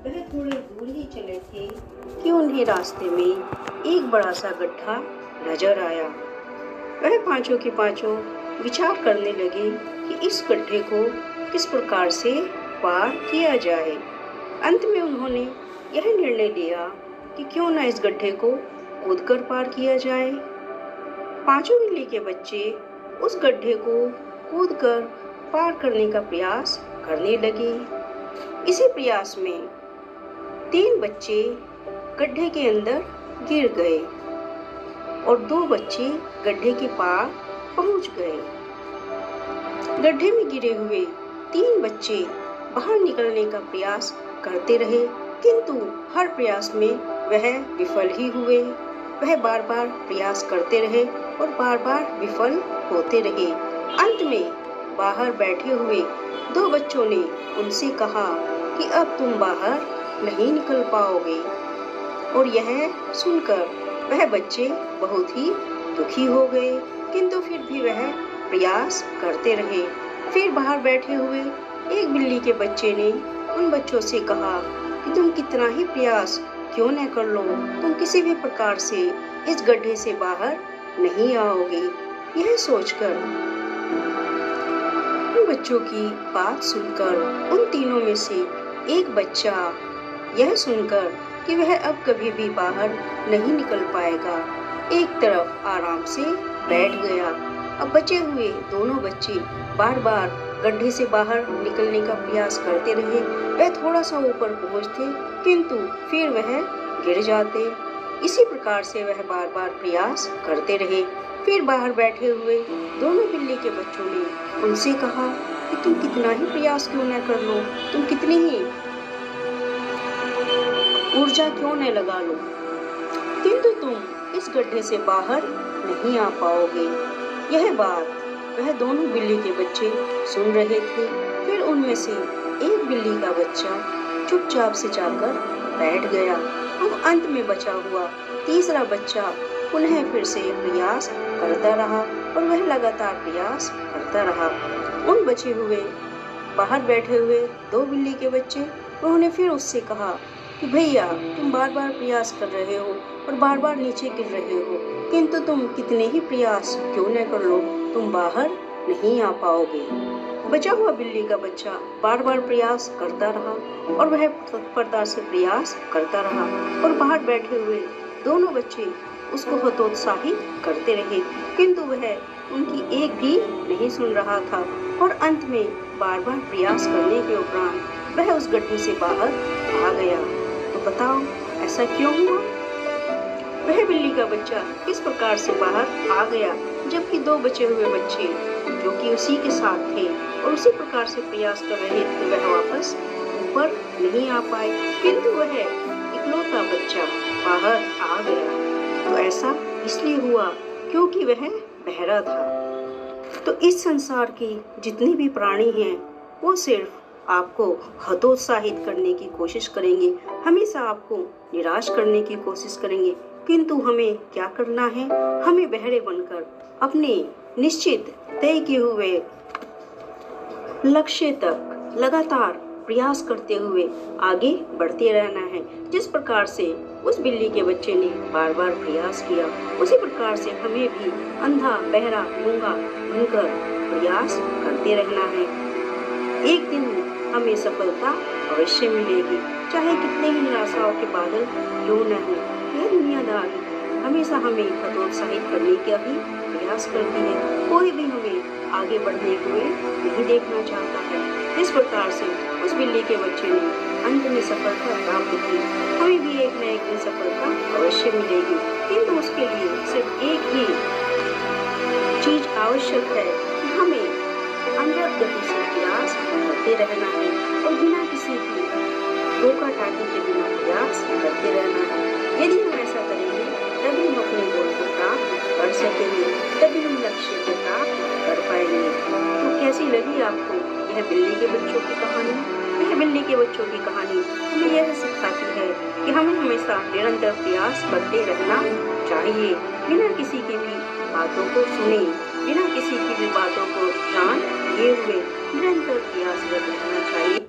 वह थोड़ी दूर ही चले थे कि उन्हें रास्ते में एक बड़ा सा गड्ढा नजर आया। वह पांचों की पांचों विचार करने लगे कि इस गड्ढे को किस प्रकार से पार किया जाए। अंत में उन्होंने यह निर्णय लिया कि क्यों न इस गड्ढे को कूदकर पार किया जाए। पांचों बिल्ली के बच्चे उस गड्ढे को कूदकर पार करने का प्रयास करने लगे। इसी प्रयास में 3 बच्चे गड्ढे के अंदर गिर गए और 2 बच्चे गड्ढे के पार पहुंच गए। गड्ढे में गिरे हुए 3 बच्चे बाहर निकलने का प्रयास करते रहे, किंतु हर प्रयास में वह विफल ही हुए। वह बार बार प्रयास करते रहे और बार बार विफल होते रहे। अंत में बाहर बैठे हुए 2 बच्चों ने उनसे कहा कि अब तुम बाहर नहीं निकल पाओगे। और यह सुनकर वह बच्चे बहुत ही दुखी हो गए, किंतु फिर भी वह प्रयास करते रहे। फिर बाहर बैठे हुए एक बिल्ली के बच्चे ने उन बच्चों से कहा कि तुम कितना ही प्रयास क्यों न कर लो, तुम किसी भी प्रकार से इस गड्ढे से बाहर नहीं आओगे। यह सोचकर उन बच्चों की बात सुनकर उन तीनों में से एक बच्चा यह सुनकर कि वह अब कभी भी बाहर नहीं निकल पाएगा, एक तरफ आराम से बैठ गया। अब बचे हुए दोनों बच्चे बार बार गड्ढे से बाहर निकलने का प्रयास करते रहे। वह थोड़ा सा ऊपर पहुंचते, किंतु फिर वह गिर जाते। इसी प्रकार से वह बार बार प्रयास करते रहे। फिर बाहर बैठे हुए दोनों बिल्ली के बच्चों ने उनसे कहा कि तुम कितना ही प्रयास क्यों न कर लो, तुम कितनी ही ऊर्जा क्यों न लगा लो, किंतु तुम इस गड्ढे से बाहर नहीं आ पाओगे। यह बात वह दोनों बिल्ली के बच्चे सुन रहे थे। फिर उनमें से एक बिल्ली का बच्चा चुपचाप से जाकर बैठ गया। अब अंत में बचा हुआ तीसरा बच्चा पुनः फिर से प्रयास करता रहा और वह लगातार प्रयास करता रहा। उन बचे हुए बाहर बैठे हुए 2 बिल्ली के बच्चे, उन्होंने फिर उससे कहा कि भैया तुम बार बार प्रयास कर रहे हो और बार बार नीचे गिर रहे हो, किंतु तुम कितने ही प्रयास क्यों न कर लो, तुम बाहर नहीं आ पाओगे। बचा हुआ बिल्ली का बच्चा बार बार प्रयास करता रहा और वह तत्परता से प्रयास करता रहा और बाहर बैठे हुए दोनों बच्चे उसको हतोत्साहित करते रहे, किंतु वह उनकी एक भी नहीं सुन रहा था। और अंत में बार बार प्रयास करने के उपरांत वह उस गड्ढे से बाहर आ गया। तो बताओ ऐसा क्यों हुआ? वह बिल्ली का बच्चा किस प्रकार से बाहर आ गया, जबकि 2 बचे हुए बच्चे जो कि उसी के साथ थे और उसी प्रकार से प्रयास कर रहे थे, वह वापस ऊपर नहीं आ पाए, किंतु वह इकलौता बच्चा बाहर आ गया। तो ऐसा इसलिए हुआ क्योंकि वह बहरा था। तो इस संसार के जितने भी प्राणी हैं वो सिर्फ आपको हतोत्साहित करने की कोशिश करेंगे, हमेशा आपको निराश करने की कोशिश करेंगे, किंतु हमें क्या करना है? हमें बहरे बनकर अपने निश्चित तय किए हुए लक्ष्य तक लगातार प्रयास करते हुए आगे बढ़ते रहना है। जिस प्रकार से उस बिल्ली के बच्चे ने बार बार प्रयास किया, उसी प्रकार से हमें भी अंधा बहरा गूंगा बनकर प्रयास करते रहना है। एक दिन हमें सफलता अवश्य मिलेगी, चाहे कितने ही निराशाओं के बादल क्यों न हो। यह दुनियादारी हमेशा हमें हतोत्साहित करने का ही प्रयास करती है। कोई भी हमें आगे बढ़ने हुए नहीं देखना चाहता है। इस प्रकार से उस बिल्ली के बच्चे ने अंत में सफलता प्राप्त की। हमें भी एक न एक दिन सफलता अवश्य मिलेगी, किंतु उसके लिए सिर्फ एक ही चीज आवश्यक है कि हमें अनवरत गति से प्रयास करते रहना है और बिना किसी की धोखा टाकी के बिना प्रयास करते रहना है। यदि हम ऐसा करेंगे तभी हम अपने गोल को प्राप्त कर सकेंगे, तभी हम लक्ष्य को प्राप्त कर पाएंगे। तो कैसी लगी आपको यह बिल्ली के बच्चों की कहानी? यह बिल्ली के बच्चों की कहानी हमें यह सिखाती है कि हमें हमेशा निरंतर प्रयास करते रहना चाहिए, बिना किसी की भी बातों को सुने, बिना किसी की भी बातों को जान लिए हुए निरंतर प्रयासरत रहना चाहिए।